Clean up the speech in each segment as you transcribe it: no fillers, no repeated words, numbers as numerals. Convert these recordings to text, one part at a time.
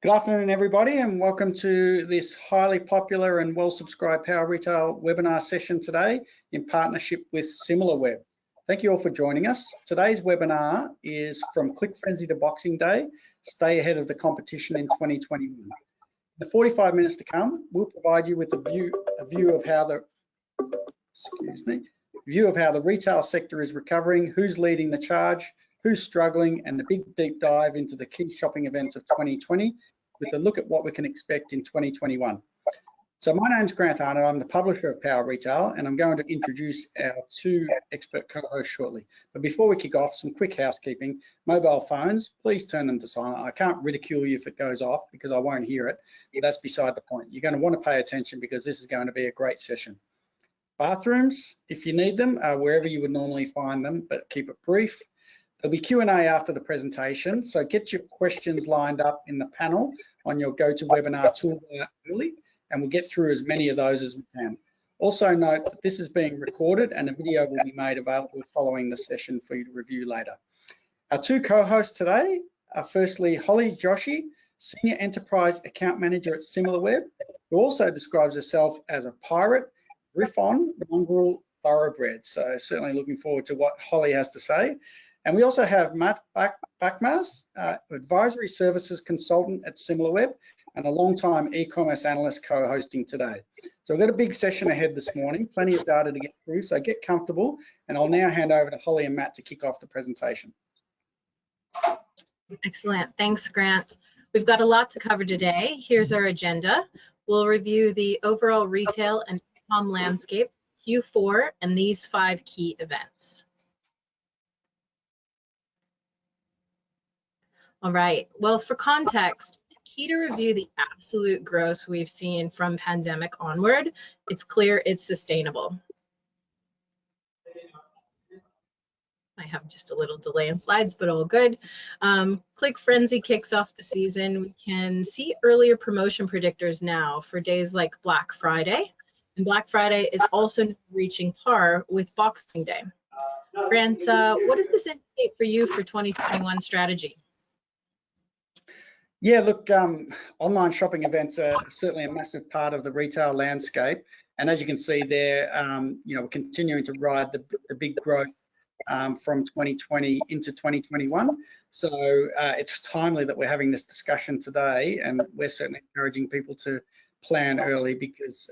Good afternoon, everybody, and welcome to this highly popular and well-subscribed Power Retail webinar session today in partnership with SimilarWeb. Thank you all for joining us. Today's webinar is From Click Frenzy to Boxing Day, Stay Ahead of the Competition in 2021. In the 45 minutes to come, we'll provide you with a view of how the retail sector is recovering, who's leading the charge, who's struggling, and a big deep dive into the key shopping events of 2020 with a look at what we can expect in 2021. So my name's Grant Arno, I'm the publisher of Power Retail, and I'm going to introduce our two expert co-hosts shortly. But before we kick off, some quick housekeeping. Mobile phones, please turn them to silent. I can't ridicule you if it goes off because I won't hear it, but that's beside the point. You're going to want to pay attention because this is going to be a great session. Bathrooms, if you need them, are wherever you would normally find them, but keep it brief. There'll be Q&A after the presentation, so get your questions lined up in the panel on your GoToWebinar toolbar early, and we'll get through as many of those as we can. Also note that this is being recorded and a video will be made available following the session for you to review later. Our two co-hosts today are firstly Holly Joshi, Senior Enterprise Account Manager at SimilarWeb, who also describes herself as a pirate, Griffon, mongrel, thoroughbred. So certainly looking forward to what Holly has to say. And we also have Matt Bakmaz, Advisory Services Consultant at SimilarWeb and a long-time e-commerce analyst co-hosting today. So we've got a big session ahead this morning, plenty of data to get through, so get comfortable. And I'll now hand over to Holly and Matt to kick off the presentation. Excellent, thanks Grant. We've got a lot to cover today. Here's our agenda. We'll review the overall retail and e-com landscape, Q4, and these 5 key events. All right, well, for context, it's key to review the absolute growth we've seen from pandemic onward. It's clear it's sustainable. I have just a little delay in slides, but all good. Click Frenzy kicks off the season. We can see earlier promotion predictors now for days like Black Friday. And Black Friday is also reaching par with Boxing Day. Grant, what does this indicate for you for 2021 strategy? Yeah, look, online shopping events are certainly a massive part of the retail landscape. And as you can see there, we're continuing to ride the big growth from 2020 into 2021. So it's timely that we're having this discussion today, and we're certainly encouraging people to plan early because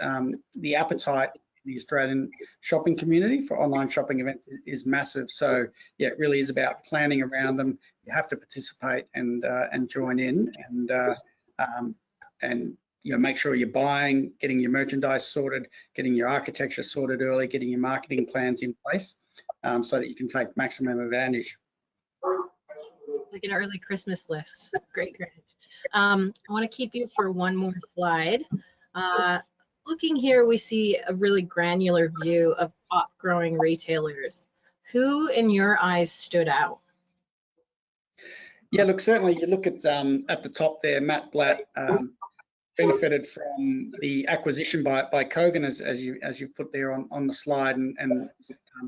the appetite in the Australian shopping community for online shopping events is massive. So yeah, it really is about planning around them. You have to participate and join in and make sure you're buying, getting your merchandise sorted, getting your architecture sorted early, getting your marketing plans in place so that you can take maximum advantage. Like an early Christmas list. Great. I want to keep you for one more slide. Looking here, we see a really granular view of top growing retailers. Who in your eyes stood out? Yeah, look, certainly you look at the top there, Matt Blatt benefited from the acquisition by Kogan, as you put there on the slide, and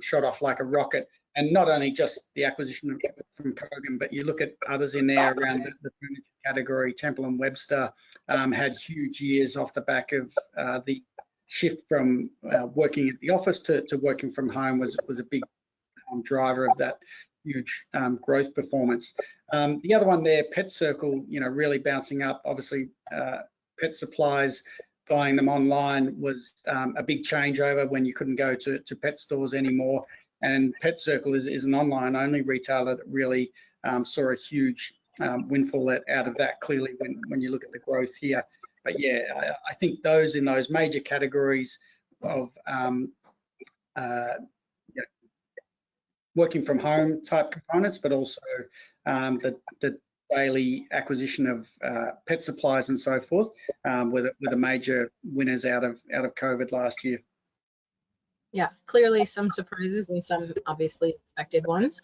shot off like a rocket. And not only just the acquisition from Kogan, but you look at others in there around the furniture category. Temple and Webster had huge years off the back of the shift from working at the office to working from home was a big driver of that huge growth performance. The other one there, Pet Circle, really bouncing up. Obviously, pet supplies, buying them online was a big changeover when you couldn't go to pet stores anymore. And Pet Circle is an online-only retailer that really saw a huge windfall out of that, clearly, when you look at the growth here. But yeah, I think those in those major categories of working from home type components, but also the daily acquisition of pet supplies and so forth, were the major winners out of COVID last year. Yeah, clearly some surprises and some obviously expected ones.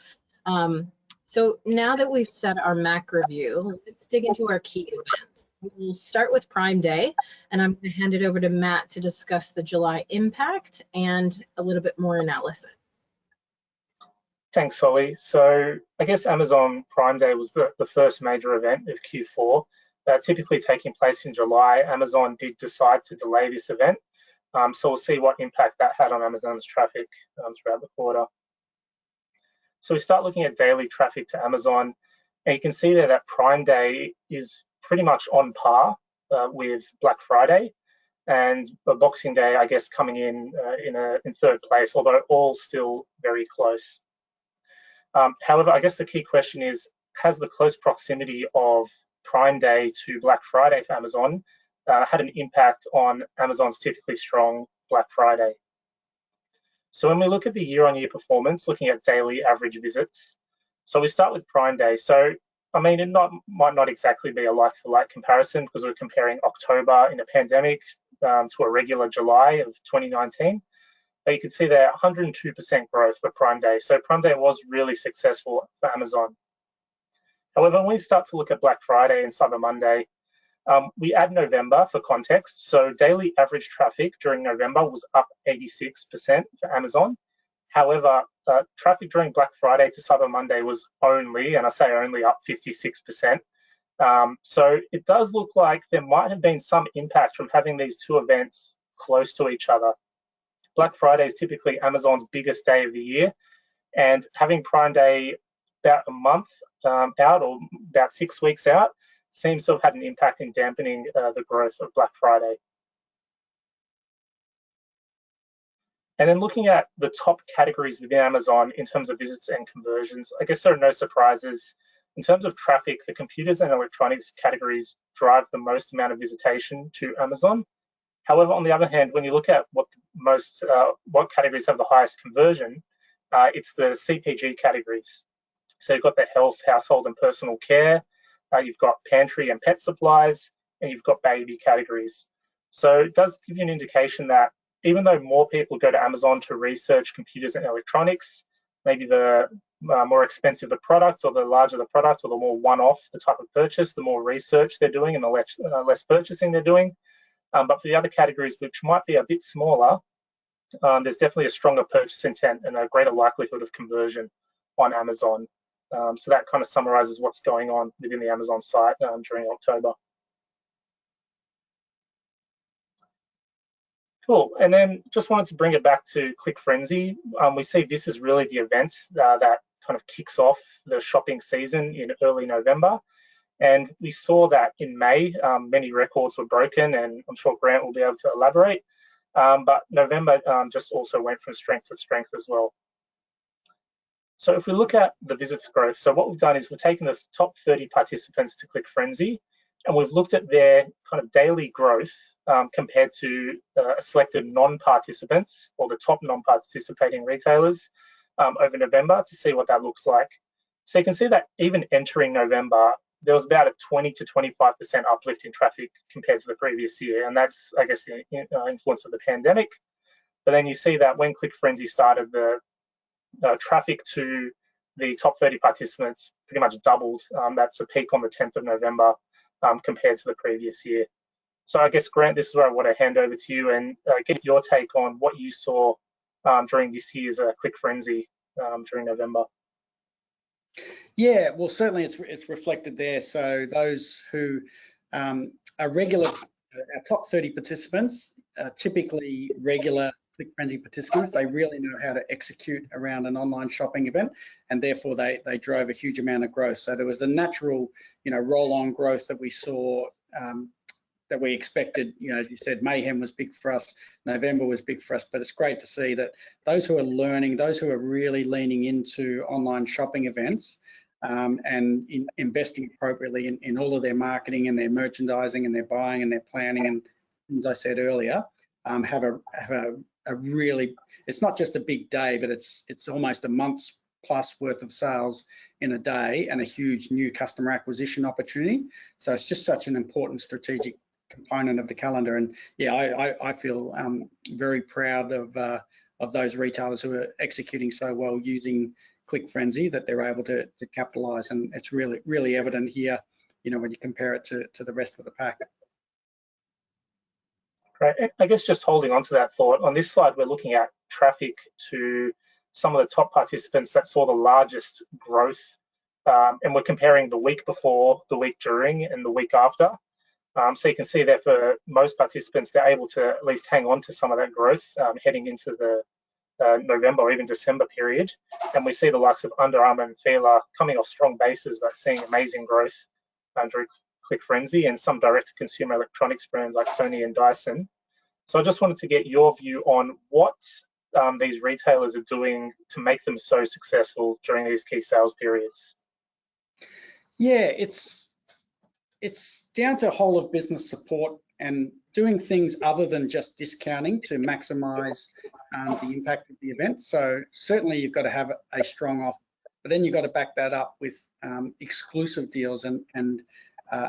So now that we've set our macro view, let's dig into our key events. We'll start with Prime Day, and I'm going to hand it over to Matt to discuss the July impact and a little bit more analysis. Thanks, Holly. So I guess Amazon Prime Day was the first major event of Q4. typically taking place in July, Amazon did decide to delay this event. So we'll see what impact that had on Amazon's traffic throughout the quarter. So we start looking at daily traffic to Amazon, and you can see there that Prime Day is pretty much on par with Black Friday, and Boxing Day, I guess, coming in third place, although all still very close. However, I guess the key question is, has the close proximity of Prime Day to Black Friday for Amazon had an impact on Amazon's typically strong Black Friday? So when we look at the year-on-year performance, looking at daily average visits, so we start with Prime Day. So, I mean, it might not exactly be a like-for-like comparison because we're comparing October in a pandemic to a regular July of 2019. But you can see there 102% growth for Prime Day. So Prime Day was really successful for Amazon. However, when we start to look at Black Friday and Cyber Monday, we add November for context. So daily average traffic during November was up 86% for Amazon. However, traffic during Black Friday to Cyber Monday was only, and I say only, up 56%. So it does look like there might have been some impact from having these two events close to each other. Black Friday is typically Amazon's biggest day of the year, and having Prime Day about a month out or about 6 weeks out seems to have had an impact in dampening the growth of Black Friday. And then looking at the top categories within Amazon in terms of visits and conversions, I guess there are no surprises. In terms of traffic, the computers and electronics categories drive the most amount of visitation to Amazon. However, on the other hand, when you look at what categories have the highest conversion, it's the CPG categories. So you've got the health, household, and personal care. You've got pantry and pet supplies, and you've got baby categories. So it does give you an indication that even though more people go to Amazon to research computers and electronics, maybe the more expensive the product or the larger the product or the more one-off the type of purchase, the more research they're doing and the less purchasing they're doing. But for the other categories, which might be a bit smaller, there's definitely a stronger purchase intent and a greater likelihood of conversion on Amazon. So that kind of summarizes what's going on within the Amazon site during October. Cool, and then just wanted to bring it back to Click Frenzy. We see this is really the event that kind of kicks off the shopping season in early November. And we saw that in May, many records were broken, and I'm sure Grant will be able to elaborate. But November just also went from strength to strength as well. So if we look at the visits growth, so what we've done is we've taken the top 30 participants to Click Frenzy, and we've looked at their kind of daily growth compared to selected non-participants or the top non-participating retailers over November to see what that looks like. So you can see that even entering November, there was about a 20 to 25% uplift in traffic compared to the previous year. And that's, I guess, the influence of the pandemic. But then you see that when Click Frenzy started, the traffic to the top 30 participants pretty much doubled. That's a peak on the 10th of November compared to the previous year. So I guess, Grant, this is where I want to hand over to you and get your take on what you saw during this year's Click Frenzy during November. Yeah, well, certainly it's reflected there. So those who are regular, our top 30 participants, typically regular Click Frenzy participants, they really know how to execute around an online shopping event, and therefore they drove a huge amount of growth. So there was a natural, roll-on growth that we saw that we expected. As you said, Mayhem was big for us, November was big for us, but it's great to see that those who are learning, those who are really leaning into online shopping events and investing appropriately in all of their marketing and their merchandising and their buying and their planning and things I said earlier, have a really, it's not just a big day, but it's almost a month's plus worth of sales in a day and a huge new customer acquisition opportunity. So it's just such an important strategic component of the calendar. And yeah, I feel very proud of those retailers who are executing so well using Click Frenzy, that they're able to capitalize, and it's really evident here, when you compare it to the rest of the pack. Right. I guess just holding on to that thought, on this slide we're looking at traffic to some of the top participants that saw the largest growth and we're comparing the week before, the week during, and the week after. So you can see that for most participants, they're able to at least hang on to some of that growth heading into the November or even December period. And we see the likes of Under Armour and Fila coming off strong bases, but seeing amazing growth during Click Frenzy, and some direct-to-consumer electronics brands like Sony and Dyson. So I just wanted to get your view on what these retailers are doing to make them so successful during these key sales periods. Yeah, it's down to whole of business support and doing things other than just discounting to maximize the impact of the event. So certainly you've got to have a strong offer, but then you've got to back that up with exclusive deals and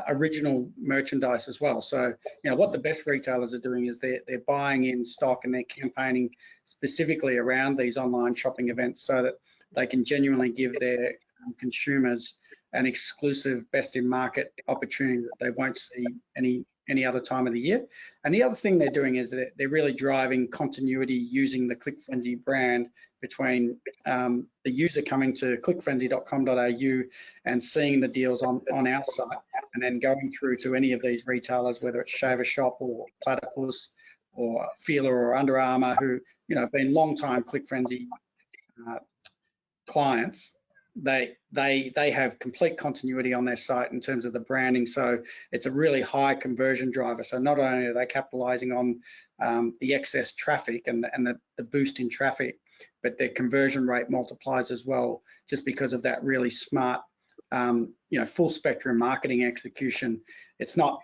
original merchandise as well. So, you know, what the best retailers are doing is they're buying in stock and they're campaigning specifically around these online shopping events so that they can genuinely give their consumers an exclusive best in market opportunity that they won't see any other time of the year. And the other thing they're doing is that they're really driving continuity using the Click Frenzy brand between the user coming to clickfrenzy.com.au and seeing the deals on our site, and then going through to any of these retailers, whether it's Shaver Shop or Platypus or Fila or Under Armour, who, you know, have been long time Click Frenzy clients. They have complete continuity on their site in terms of the branding, so it's a really high conversion driver. So not only are they capitalizing on the excess traffic and the boost in traffic, but their conversion rate multiplies as well, just because of that really smart, you know, full spectrum marketing execution. It's not,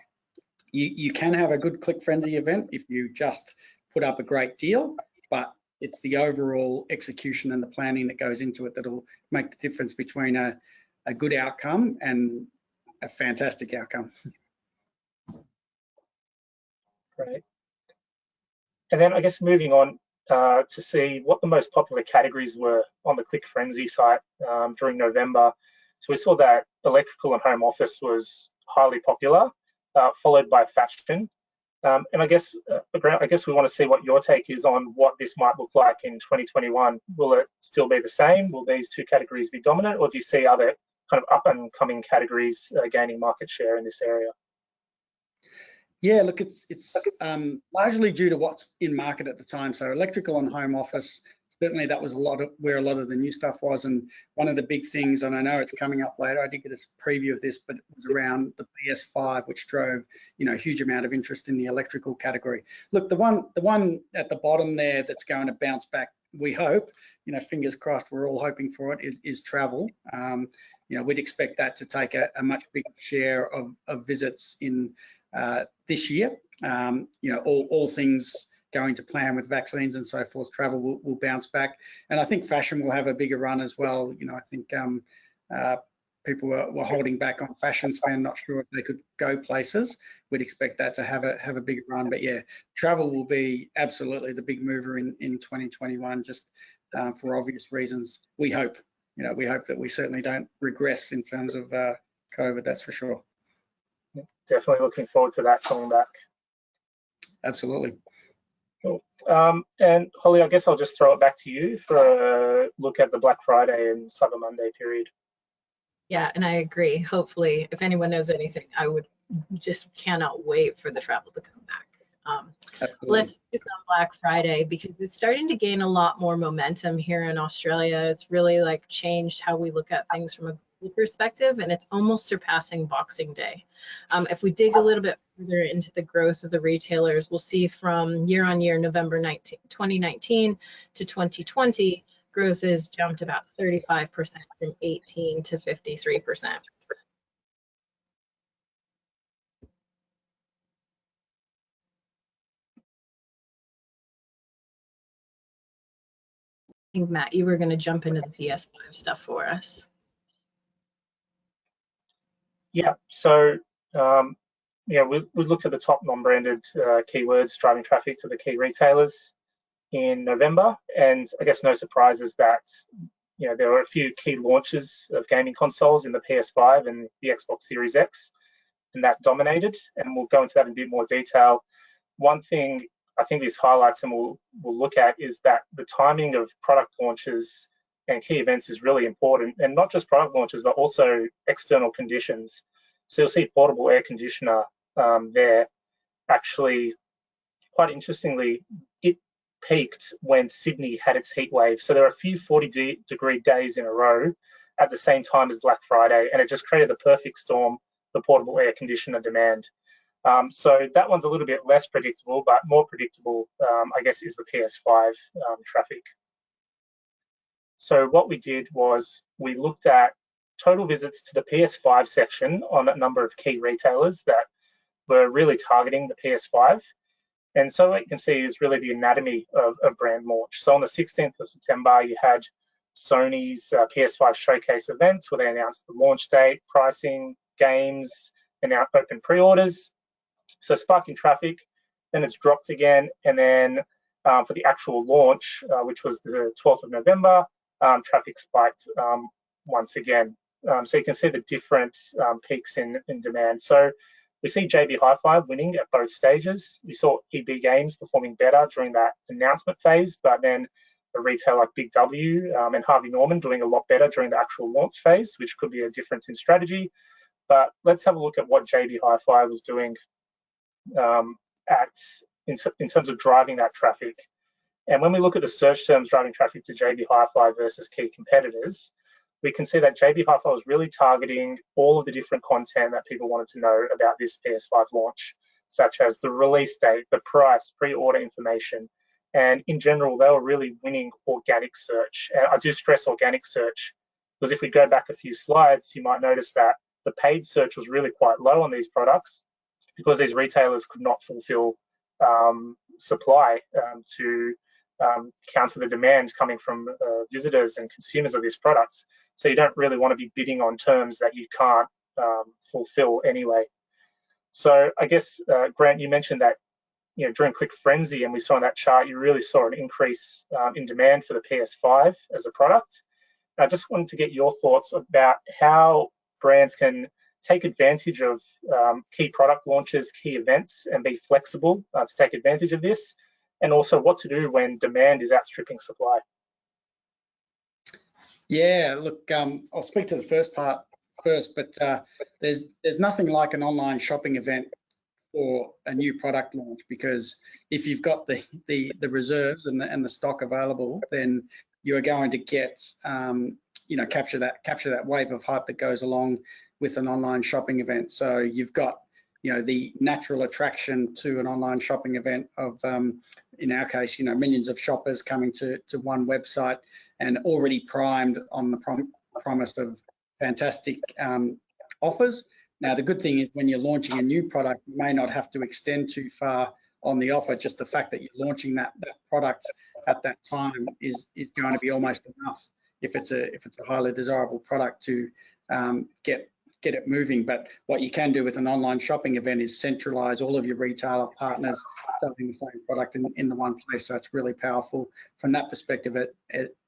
you can have a good Click Frenzy event if you just put up a great deal, but it's the overall execution and the planning that goes into it that'll make the difference between a good outcome and a fantastic outcome. Great. And then I guess moving on to see what the most popular categories were on the Click Frenzy site during November. So we saw that electrical and home office was highly popular, followed by fashion. And I guess we want to see what your take is on what this might look like in 2021. Will it still be the same? Will these two categories be dominant, or do you see other kind of up and coming categories gaining market share in this area? Yeah, look, it's largely due to what's in market at the time. So electrical and home office, certainly that was where a lot of the new stuff was. And one of the big things, and I know it's coming up later, I did get a preview of this, but it was around the PS5, which drove, you know, a huge amount of interest in the electrical category. Look, the one at the bottom there that's going to bounce back, we hope, you know, fingers crossed, we're all hoping for it, is travel. You know, we'd expect that to take a much bigger share of visits in this year. You know, all things going to plan with vaccines and so forth, travel will bounce back. And I think fashion will have a bigger run as well. You know, I think people were holding back on fashion spend, not sure if they could go places. We'd expect that to have a bigger run. But yeah, travel will be absolutely the big mover in 2021, just for obvious reasons. We hope, you know, we hope that we certainly don't regress in terms of COVID, that's for sure. Definitely looking forward to that coming back. Absolutely. Cool. And Holly, I guess I'll just throw it back to you for a look at the Black Friday and Cyber Monday period. Yeah, and I agree. Hopefully, if anyone knows anything, I would just cannot wait for the travel to come back. Let's focus on Black Friday because it's starting to gain a lot more momentum here in Australia. It's really like changed how we look at things from a global perspective, and it's almost surpassing Boxing Day. If we dig a little bit further into the growth of the retailers, we'll see from year on year, November 2019 to 2020, growth has jumped about 35% from 18 to 53%. I think, Matt, you were going to jump into the PS5 stuff for us. Yeah, so yeah, we looked at the top non-branded keywords driving traffic to the key retailers in November, and I guess no surprises that, you know, there were a few key launches of gaming consoles in the PS5 and the Xbox Series X, and that dominated, and we'll go into that in a bit more detail. One thing I think this highlights and we'll look at is that the timing of product launches and key events is really important, and not just product launches, but also external conditions. So you'll see portable air conditioner there. Actually, quite interestingly, it peaked when Sydney had its heat wave. So there are a few 40-degree days in a row at the same time as Black Friday, and it just created the perfect storm for portable air conditioner demand. So that one's a little bit less predictable, but more predictable, I guess, is the PS5 traffic. So what we did was we looked at total visits to the PS5 section on a number of key retailers that were really targeting the PS5. And so what you can see is really the anatomy of a brand launch. So on the 16th of September, you had Sony's PS5 showcase events where they announced the launch date, pricing, games, and now open pre-orders. So spiking traffic, then it's dropped again. And then for the actual launch, which was the 12th of November, traffic spiked once again. So you can see the different peaks in demand. So we see JB Hi-Fi winning at both stages. We saw EB Games performing better during that announcement phase, but then a retailer like Big W and Harvey Norman doing a lot better during the actual launch phase, which could be a difference in strategy. But let's have a look at what JB Hi-Fi was doing in terms of driving that traffic. And when we look at the search terms driving traffic to JB Hi-Fi versus key competitors, we can see that JB Hi-Fi was really targeting all of the different content that people wanted to know about this PS5 launch, such as the release date, the price, pre-order information. And in general, they were really winning organic search. And I do stress organic search, because if we go back a few slides, you might notice that the paid search was really quite low on these products because these retailers could not fulfill supply to counter the demand coming from visitors and consumers of these products. So you don't really want to be bidding on terms that you can't fulfill anyway. So I guess, Grant, you mentioned that during Click Frenzy, and we saw in that chart, you really saw an increase in demand for the PS5 as a product. I just wanted to get your thoughts about how brands can take advantage of key product launches, key events, and be flexible to take advantage of this, and also what to do when demand is outstripping supply. Yeah, look, I'll speak to the first part first, but there's nothing like an online shopping event for a new product launch, because if you've got the reserves and the stock available, then you are going to get capture that wave of hype that goes along with an online shopping event. So you've got the natural attraction to an online shopping event of, in our case, millions of shoppers coming to one website and already primed on the promise of fantastic offers. Now, the good thing is when you're launching a new product, you may not have to extend too far on the offer. Just the fact that you're launching that product at that time is going to be almost enough if it's a highly desirable product to get it moving. But what you can do with an online shopping event is centralize all of your retailer partners selling the same product in the one place. So it's really powerful from that perspective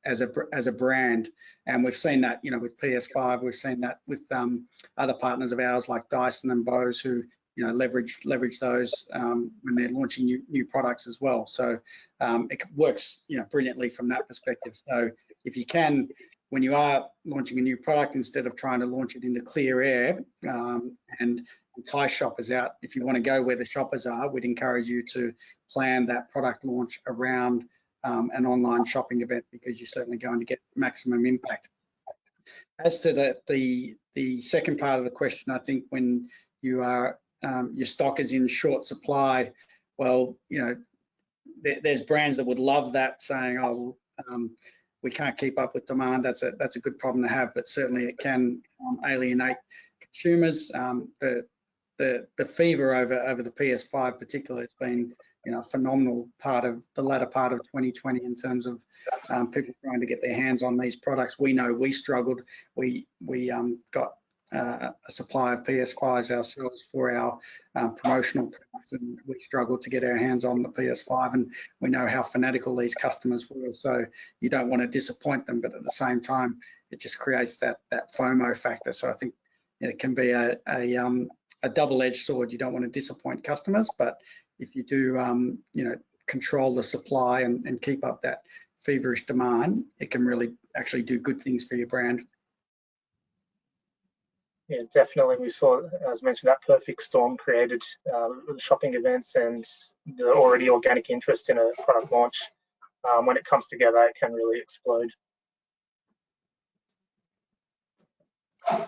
as a brand. And we've seen that with PS5, we've seen that with other partners of ours like Dyson and Bose, who leverage those when they're launching new products as well. So it works brilliantly from that perspective. So if you can, when you are launching a new product, instead of trying to launch it into clear air and entice shoppers out, if you want to go where the shoppers are, we'd encourage you to plan that product launch around an online shopping event, because you're certainly going to get maximum impact. As to the second part of the question, I think when you are your stock is in short supply, well, there's brands that would love that, saying, oh, we can't keep up with demand. That's a good problem to have, but certainly it can alienate consumers. The fever over the PS5 particularly has been a phenomenal part of the latter part of 2020 in terms of people trying to get their hands on these products. We know we struggled. We got a supply of PS5s ourselves for our promotional products, and we struggled to get our hands on the PS5, and we know how fanatical these customers were. So you don't want to disappoint them, but at the same time, it just creates that FOMO factor. So I think it can be a double-edged sword. You don't want to disappoint customers, but if you do control the supply and keep up that feverish demand, it can really actually do good things for your brand. Yeah, definitely. We saw, as mentioned, that perfect storm created shopping events and the already organic interest in a product launch. When it comes together, it can really explode.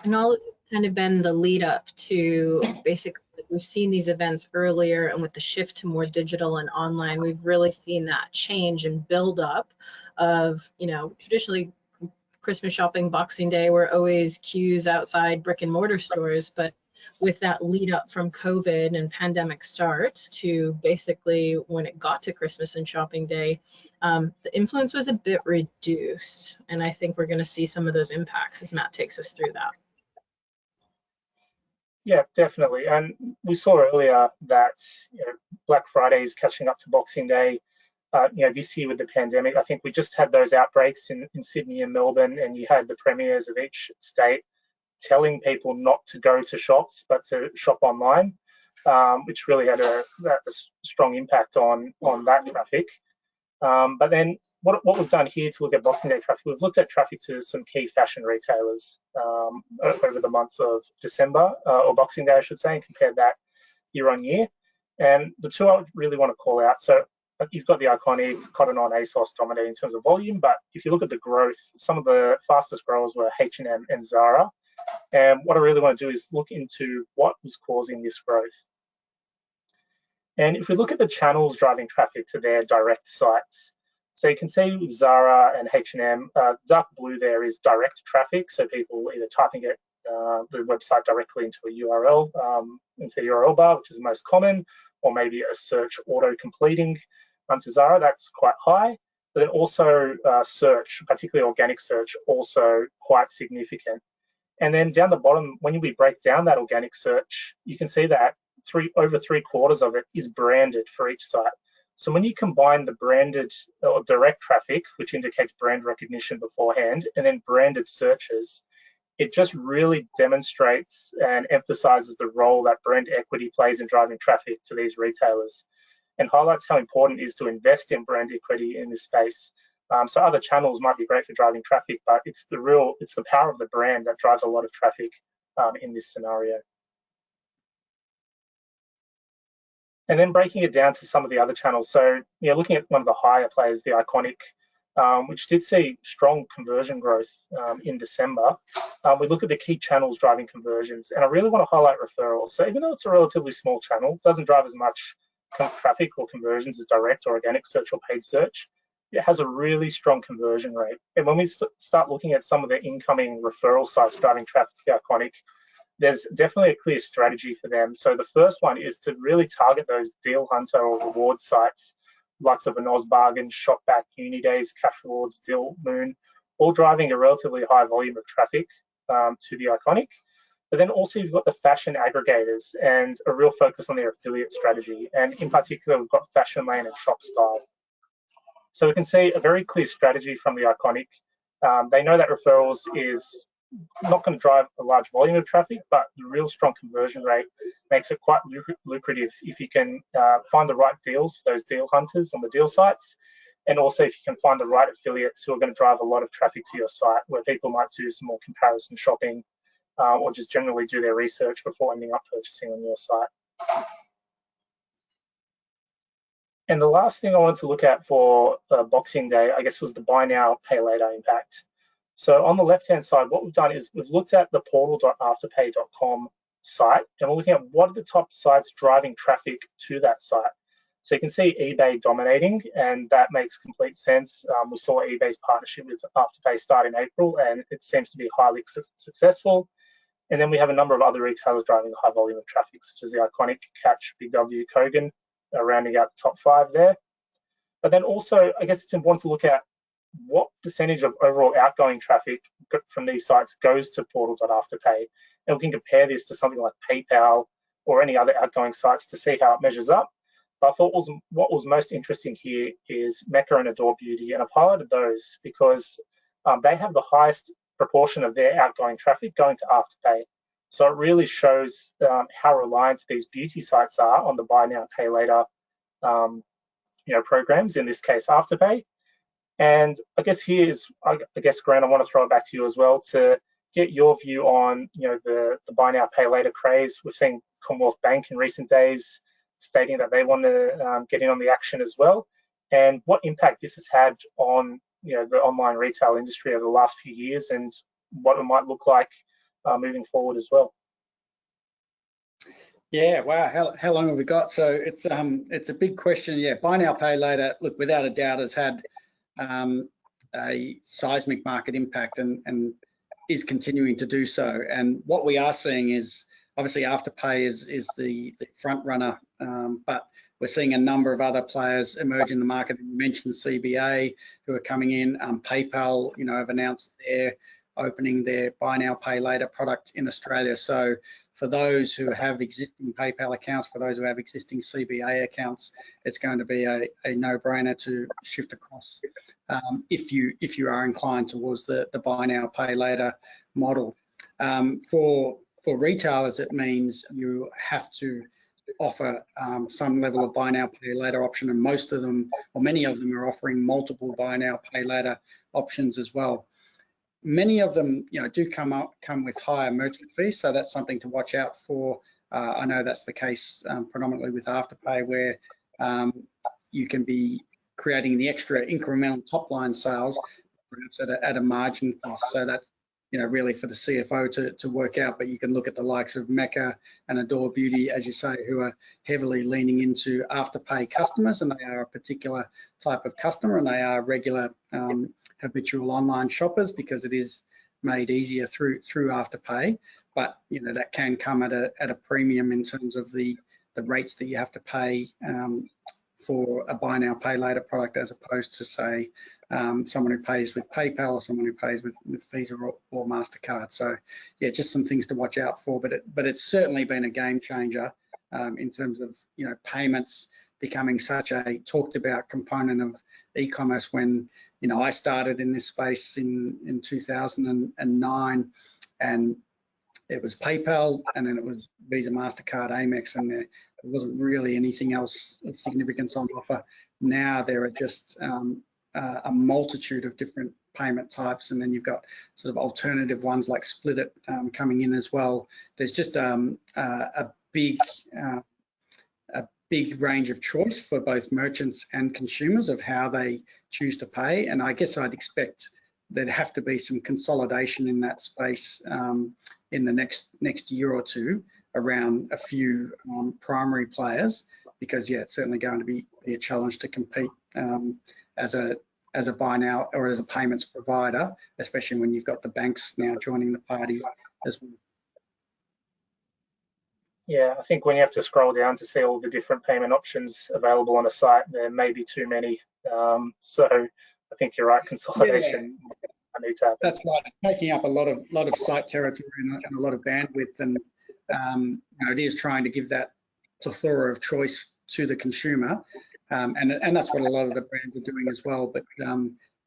And all kind of been the lead up to basically, we've seen these events earlier, and with the shift to more digital and online, we've really seen that change and build up of, you know, traditionally Christmas shopping, Boxing Day were always queues outside brick and mortar stores, but with that lead up from COVID and pandemic start to basically when it got to Christmas and shopping day, the influence was a bit reduced. And I think we're going to see some of those impacts as Matt takes us through that. Yeah, definitely. And we saw earlier that, you know, Black Friday is catching up to Boxing Day. You know, this year with the pandemic, I think we just had those outbreaks in Sydney and Melbourne, and you had the premiers of each state telling people not to go to shops, but to shop online, which really had a strong impact on that traffic. But then what we've done here to look at Boxing Day traffic, we've looked at traffic to some key fashion retailers over the month of December, or Boxing Day, I should say, and compared that year on year. And the two I really want to call out, so you've got the iconic Cotton On, ASOS dominating in terms of volume, but if you look at the growth, some of the fastest growers were H&M and Zara. And what I really want to do is look into what was causing this growth. And if we look at the channels driving traffic to their direct sites, so you can see with Zara and H&M, dark blue there is direct traffic, so people either typing it, the website directly into a URL, into the URL bar, which is the most common, or maybe a search auto-completing to Zara, that's quite high. But then also search, particularly organic search, also quite significant. And then down the bottom, when we break down that organic search, you can see that over 3/4 of it is branded for each site. So when you combine the branded or direct traffic, which indicates brand recognition beforehand, and then branded searches, it just really demonstrates and emphasizes the role that brand equity plays in driving traffic to these retailers, and highlights how important it is to invest in brand equity in this space. So other channels might be great for driving traffic, but it's the power of the brand that drives a lot of traffic in this scenario. And then breaking it down to some of the other channels. So, you know, looking at one of the higher players, the iconic, which did see strong conversion growth in December. We look at the key channels driving conversions, and I really want to highlight referrals. So even though it's a relatively small channel, it doesn't drive as much traffic or conversions as direct or organic search or paid search. It has a really strong conversion rate. And when we start looking at some of the incoming referral sites driving traffic to the iconic, there's definitely a clear strategy for them. So the first one is to really target those deal hunter or reward sites, likes of an Oz Bargain, Shopback, Unidays, Cash Rewards, Deal Moon, all driving a relatively high volume of traffic to the iconic. But then also you've got the fashion aggregators and a real focus on their affiliate strategy. And in particular, we've got Fashion Lane and ShopStyle. So we can see a very clear strategy from the iconic. They know that referrals is not going to drive a large volume of traffic, but the real strong conversion rate makes it quite lucrative if you can find the right deals for those deal hunters on the deal sites, and also if you can find the right affiliates who are going to drive a lot of traffic to your site, where people might do some more comparison shopping or just generally do their research before ending up purchasing on your site. And the last thing I wanted to look at for Boxing Day, I guess, was the buy now, pay later impact. So on the left-hand side, what we've done is we've looked at the portal.afterpay.com site, and we're looking at what are the top sites driving traffic to that site. So you can see eBay dominating, and that makes complete sense. We saw eBay's partnership with Afterpay start in April, and it seems to be highly successful. And then we have a number of other retailers driving a high volume of traffic, such as the iconic, Catch, Big W, Kogan, rounding out the top 5 there. But then also, I guess it's important to look at what percentage of overall outgoing traffic from these sites goes to portal.afterpay. And we can compare this to something like PayPal or any other outgoing sites to see how it measures up. But I thought what was most interesting here is Mecca and Adore Beauty, and I've highlighted those because they have the highest proportion of their outgoing traffic going to Afterpay. So it really shows how reliant these beauty sites are on the buy now, pay later programs, in this case Afterpay. And I guess Grant, I want to throw it back to you as well to get your view on, the buy now, pay later craze. We've seen Commonwealth Bank in recent days stating that they want to get in on the action as well, and what impact this has had on, the online retail industry over the last few years, and what it might look like moving forward as well. Yeah, wow, how long have we got? So it's a big question. Yeah, buy now, pay later, look, without a doubt has had a seismic market impact and is continuing to do so. And what we are seeing is obviously Afterpay is the front runner, but we're seeing a number of other players emerge in the market. You mentioned CBA who are coming in. PayPal, have announced they're opening their buy now, pay later product in Australia. So for those who have existing PayPal accounts, for those who have existing CBA accounts, it's going to be a no-brainer to shift across if you are inclined towards the buy now, pay later model. For retailers, it means you have to offer some level of buy now, pay later option, and most of them, or many of them, are offering multiple buy now, pay later options as well. Many of them, do come with higher merchant fees, so that's something to watch out for. I know that's the case predominantly with Afterpay, where you can be creating the extra incremental top line sales, perhaps at a margin cost. So that's really for the CFO to work out. But you can look at the likes of Mecca and Adore Beauty, as you say, who are heavily leaning into Afterpay customers, and they are a particular type of customer, and they are regular habitual online shoppers because it is made easier through Afterpay. But that can come at a premium in terms of the rates that you have to pay for a buy now, pay later product, as opposed to, say, someone who pays with PayPal or someone who pays with Visa or MasterCard. So yeah, just some things to watch out for, but it's certainly been a game changer in terms of payments becoming such a talked about component of e-commerce. When I started in this space in 2009, and it was PayPal, and then it was Visa, MasterCard, Amex, and there wasn't really anything else of significance on offer. Now there are just a multitude of different payment types, and then you've got sort of alternative ones like Split It coming in as well. There's just a big range of choice for both merchants and consumers of how they choose to pay, and I guess I'd expect there'd have to be some consolidation in that space in the next year or two around a few primary players, because yeah, it's certainly going to be a challenge to compete as a buy now or as a payments provider, especially when you've got the banks now joining the party as well. Yeah, I think when you have to scroll down to see all the different payment options available on a site, there may be too many. So I think you're right, consolidation need to happen. That's right. It's taking up a lot of site territory and a lot of bandwidth, and it is trying to give that plethora of choice to the consumer, and that's what a lot of the brands are doing as well. But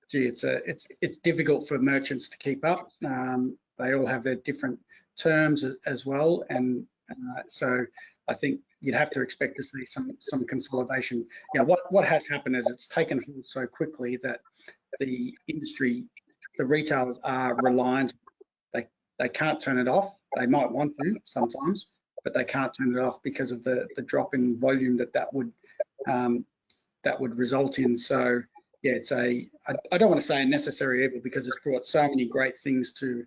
gee, it's difficult for merchants to keep up. They all have their different terms as well, and so I think you'd have to expect to see some consolidation. What has happened is it's taken hold so quickly that the industry, the retailers are reliant. They can't turn it off. They might want to sometimes, but they can't turn it off because of the drop in volume that would result in. So yeah, it's I don't want to say a necessary evil, because it's brought so many great things to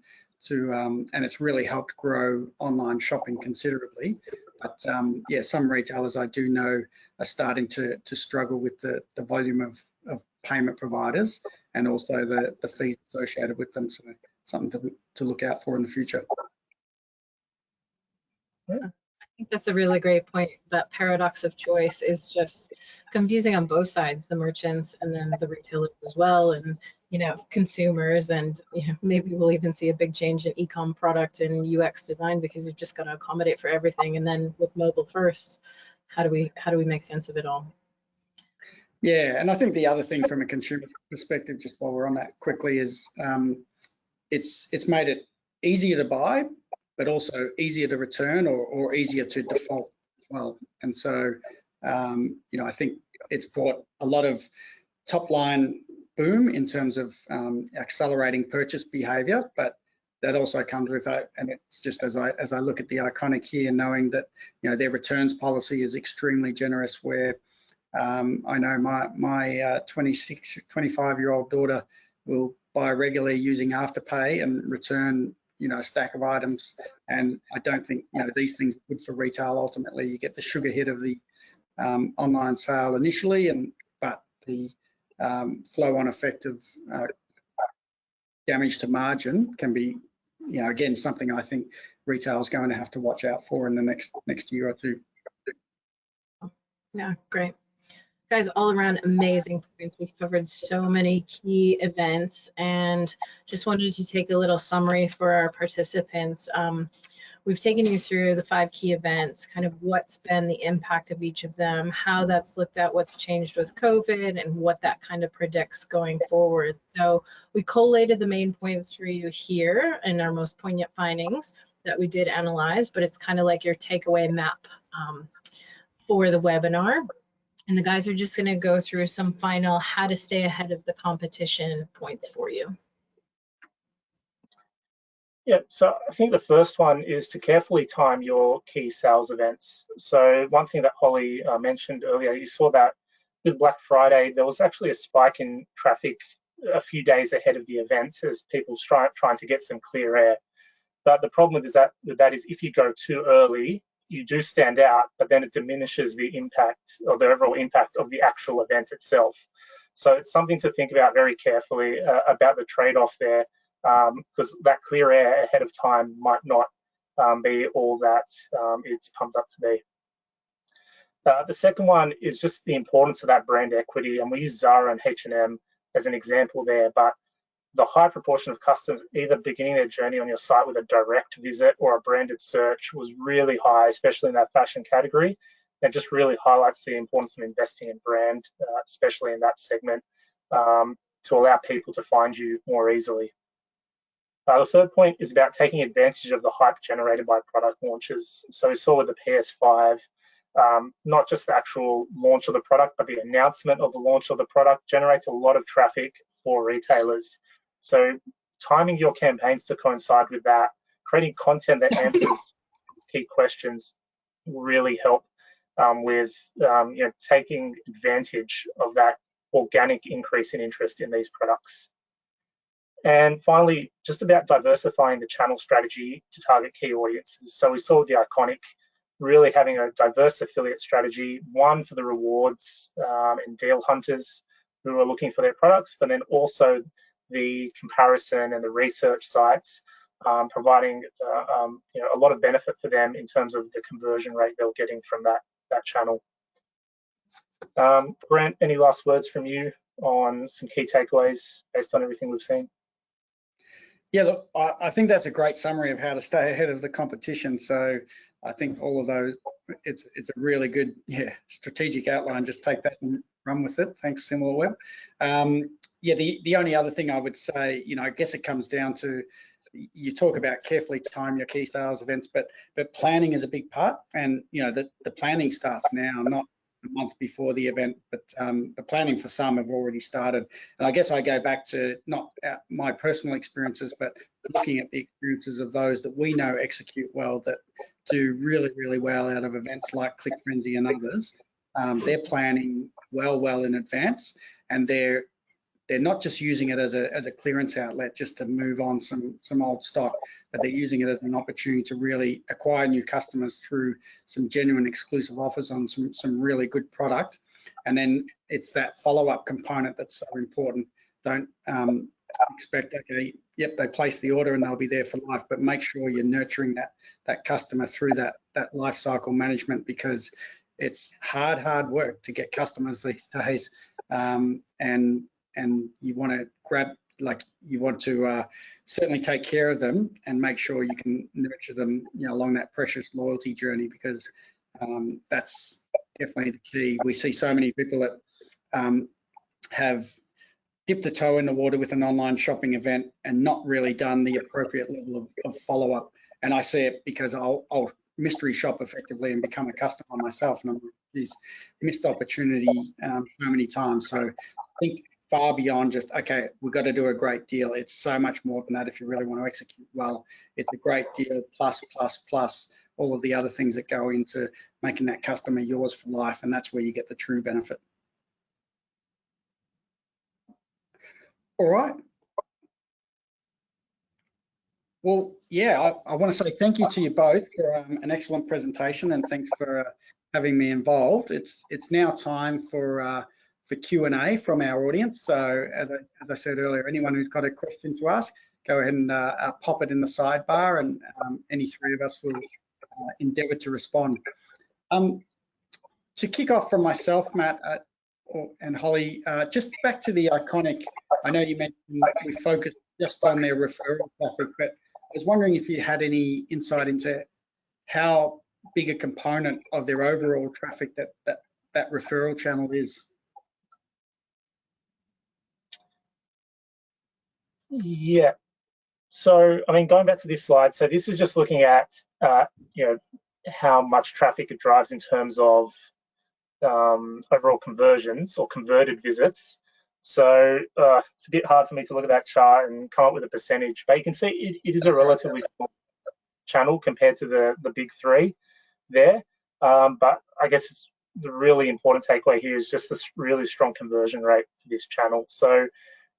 and it's really helped grow online shopping considerably. But yeah, some retailers I do know are starting to struggle with the volume of payment providers, and also the fees associated with them. So something to look out for in the future. I think that's a really great point. That paradox of choice is just confusing on both sides, the merchants and then the retailers as well, and consumers, and maybe we'll even see a big change in e-com product and UX design, because you've just got to accommodate for everything. And then with mobile first, how do we make sense of it all? Yeah, and I think the other thing from a consumer perspective, just while we're on that quickly, is it's made it easier to buy, but also easier to return or easier to default as well. And so, I think it's brought a lot of top line boom in terms of accelerating purchase behavior, but that also comes with it, and it's just as I look at the Iconic here, knowing that their returns policy is extremely generous. Where I know my 26, 25-year-old daughter will buy regularly using Afterpay and return a stack of items, and I don't think these things are good for retail. Ultimately, you get the sugar hit of the online sale initially, but the flow-on effect of damage to margin can be, again, something I think retail is going to have to watch out for in the next year or two. Yeah, great. Guys, all around amazing points. We've covered so many key events, and just wanted to take a little summary for our participants. We've taken you through the 5 key events, kind of what's been the impact of each of them, how that's looked at, what's changed with COVID, and what that kind of predicts going forward. So we collated the main points for you here and our most poignant findings that we did analyze, but it's kind of like your takeaway map for the webinar. And the guys are just going to go through some final how to stay ahead of the competition points for you. Yeah, so I think the first one is to carefully time your key sales events. So one thing that Holly mentioned earlier, you saw that with Black Friday, there was actually a spike in traffic a few days ahead of the event as people trying to get some clear air. But the problem with that is if you go too early, you do stand out, but then it diminishes the impact or the overall impact of the actual event itself. So it's something to think about very carefully about the trade-off there, because that clear air ahead of time might not be all that it's pumped up to be. The second one is just the importance of that brand equity, and we use Zara and H&M as an example there, but the high proportion of customers either beginning their journey on your site with a direct visit or a branded search was really high, especially in that fashion category. It just really highlights the importance of investing in brand, especially in that segment, to allow people to find you more easily. The third point is about taking advantage of the hype generated by product launches. So we saw with the PS5, not just the actual launch of the product, but the announcement of the launch of the product generates a lot of traffic for retailers. So timing your campaigns to coincide with that, creating content that answers key questions will really help with taking advantage of that organic increase in interest in these products. And finally, just about diversifying the channel strategy to target key audiences. So we saw the Iconic really having a diverse affiliate strategy, one for the rewards and deal hunters who are looking for their products, but then also the comparison and the research sites, providing a lot of benefit for them in terms of the conversion rate they're getting from that channel. Grant, any last words from you on some key takeaways based on everything we've seen? Yeah, look, I think that's a great summary of how to stay ahead of the competition. So I think all of those, it's a really good, strategic outline. Just take that and run with it. Thanks, SimilarWeb. Yeah, the only other thing I would say, I guess it comes down to, you talk about carefully time your key sales events, but planning is a big part. And the planning starts now, not a month before the event, but the planning for some have already started. And I guess I go back to not my personal experiences, but looking at the experiences of those that we know execute well, that do really, really well out of events like Click Frenzy and others. They're planning well in advance, and they're not just using it as a clearance outlet just to move on some old stock, but they're using it as an opportunity to really acquire new customers through some genuine exclusive offers on some really good product. And then it's that follow-up component that's so important. Don't expect, okay, yep, they place the order and they'll be there for life, but make sure you're nurturing that customer through that life cycle management, because it's hard work to get customers these days, and you want to certainly take care of them and make sure you can nurture them along that precious loyalty journey, because that's definitely the key. We see so many people that have dipped a toe in the water with an online shopping event and not really done the appropriate level of follow-up. And I see it because I'll mystery shop effectively and become a customer myself, and I'm missed opportunity so many times. So I think far beyond just, okay, we've got to do a great deal. It's so much more than that if you really want to execute well. It's a great deal plus all of the other things that go into making that customer yours for life, and that's where you get the true benefit. All right. Well, yeah, I want to say thank you to you both for an excellent presentation, and thanks for having me involved. It's now time for Q&A from our audience. So as I said earlier, anyone who's got a question to ask, go ahead and pop it in the sidebar, and any three of us will endeavour to respond. To kick off from myself, Matt and Holly, just back to the Iconic. I know you mentioned we focused just on their referral traffic, but I was wondering if you had any insight into how big a component of their overall traffic that referral channel is. Yeah. So, I mean, going back to this slide, so this is just looking at, you know, how much traffic it drives in terms of overall conversions or converted visits. So it's a bit hard for me to look at that chart and come up with a percentage, but you can see it is a relatively small channel compared to the big three there. But I guess it's the really important takeaway here is just this really strong conversion rate for this channel. So,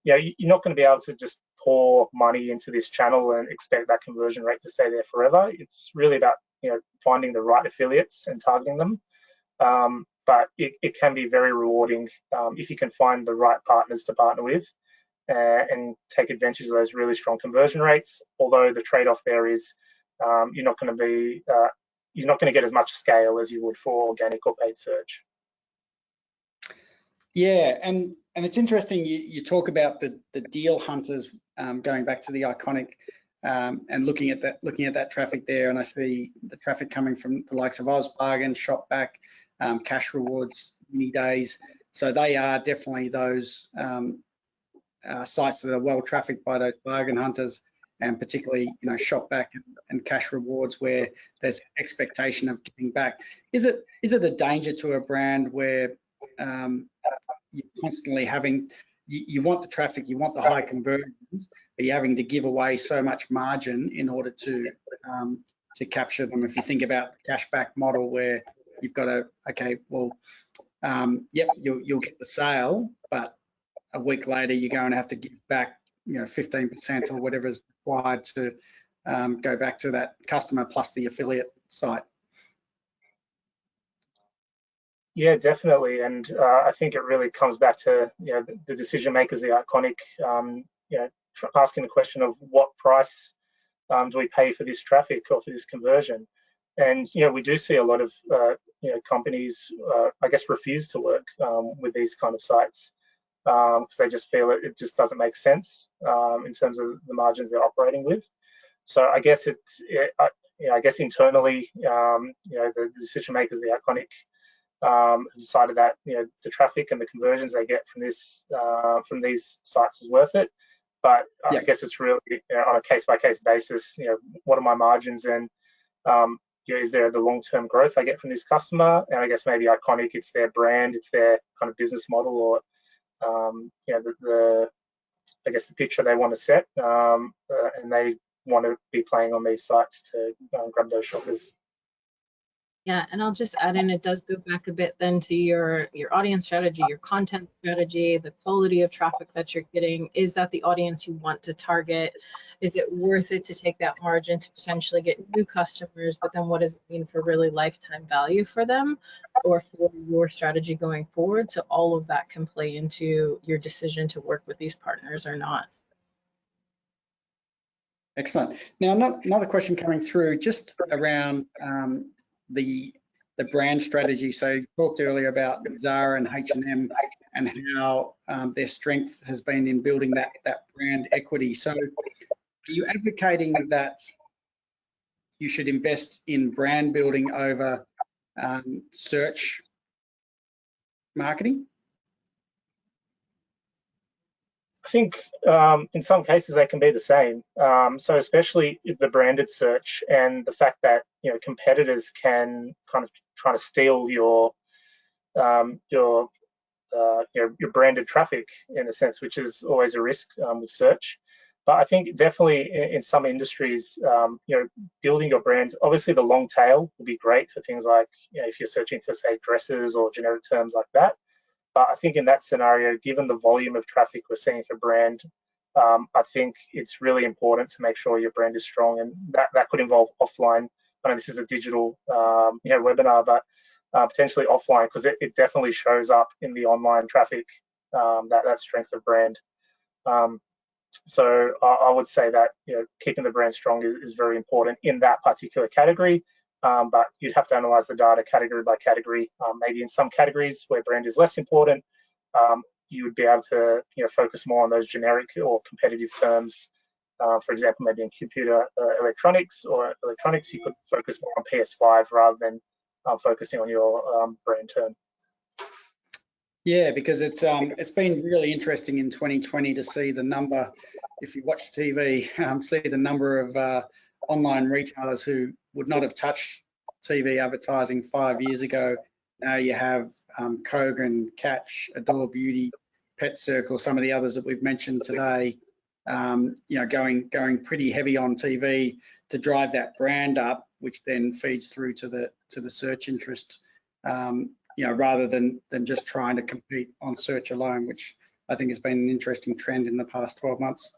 you know, you're not going to be able to just pour money into this channel and expect that conversion rate to stay there forever. It's really about, you know, finding the right affiliates and targeting them. But it can be very rewarding if you can find the right partners to partner with and take advantage of those really strong conversion rates. Although the trade-off there is you're not going to get as much scale as you would for organic or paid search. Yeah, and it's interesting you talk about the deal hunters going back to the Iconic and looking at that traffic there, and I see the traffic coming from the likes of OzBargain, Shopback, Cash Rewards, Mini Days. So they are definitely those sites that are well trafficked by those bargain hunters, and particularly, you know, Shopback and Cash Rewards, where there's expectation of giving back. Is it a danger to a brand where you're constantly having, you want the traffic, you want the high conversions, but you're having to give away so much margin in order to capture them? If you think about the cashback model, where you've got to, okay, well, yep, you'll get the sale, but a week later you're going to have to give back, you know, 15% or whatever is required to go back to that customer plus the affiliate site. Yeah, definitely, and I think it really comes back to, you know, the decision makers, the Iconic, you know, asking the question of what price do we pay for this traffic or for this conversion. And, you know, we do see a lot of you know, companies, I guess, refuse to work with these kind of sites because they just feel it just doesn't make sense in terms of the margins they're operating with. So I guess you know, I guess internally, you know, the decision makers, the Iconic, have decided that, you know, the traffic and the conversions they get from these sites is worth it. But yeah, I guess it's really, you know, on a case-by-case basis. You know, what are my margins, and you know, is there the long-term growth I get from this customer? And I guess maybe Iconic, it's their brand, it's their kind of business model, or you know, I guess the picture they want to set, and they want to be playing on these sites to grab those shoppers. Yeah, and I'll just add in, it does go back a bit then to your audience strategy, your content strategy, the quality of traffic that you're getting. Is that the audience you want to target? Is it worth it to take that margin to potentially get new customers? But then what does it mean for really lifetime value for them or for your strategy going forward? So all of that can play into your decision to work with these partners or not. Excellent. Now, another question coming through just around the brand strategy. So you talked earlier about Zara and H&M and how their strength has been in building that brand equity. So are you advocating that you should invest in brand building over search marketing? I think in some cases they can be the same. So especially the branded search and the fact that, you know, competitors can kind of try to steal your your branded traffic in a sense, which is always a risk with search. But I think definitely in some industries, building your brand, obviously the long tail will be great for things like, if you're searching for, say, dresses or generic terms like that. But I think in that scenario, given the volume of traffic we're seeing for brand, I think it's really important to make sure your brand is strong, and that could involve offline. I know this is a digital webinar, but potentially offline, because it definitely shows up in the online traffic, that strength of brand. So I would say that keeping the brand strong is very important in that particular category. But you'd have to analyze the data category by category. Maybe in some categories where brand is less important, you would be able to focus more on those generic or competitive terms. For example, maybe in computer electronics or electronics, you could focus more on PS5 rather than focusing on your brand term. Yeah, because it's been really interesting in 2020 to see the number, if you watch TV, see the number of online retailers who would not have touched TV advertising 5 years ago. Now you have Kogan, Catch, Adore Beauty, Pet Circle, some of the others that we've mentioned today, going pretty heavy on TV to drive that brand up, which then feeds through to the search interest. Rather than just trying to compete on search alone, which I think has been an interesting trend in the past 12 months.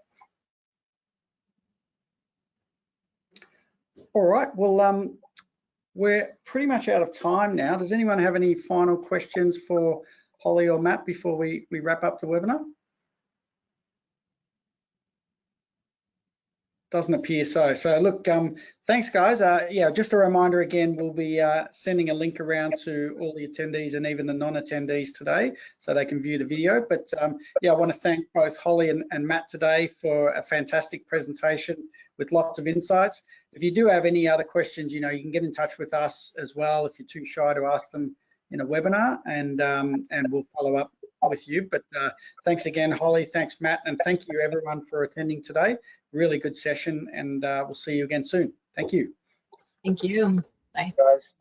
All right, well, we're pretty much out of time now. Does anyone have any final questions for Holly or Matt before we wrap up the webinar? Doesn't appear so. So look, thanks guys. Yeah, just a reminder again, we'll be sending a link around to all the attendees and even the non-attendees today so they can view the video. But yeah, I want to thank both Holly and Matt today for a fantastic presentation with lots of insights. If you do have any other questions, you can get in touch with us as well if you're too shy to ask them in a webinar, and we'll follow up with you. But thanks again, Holly, thanks Matt, and thank you everyone for attending today. Really good session, and we'll see you again soon. Thank you. Thank you. Bye. Guys.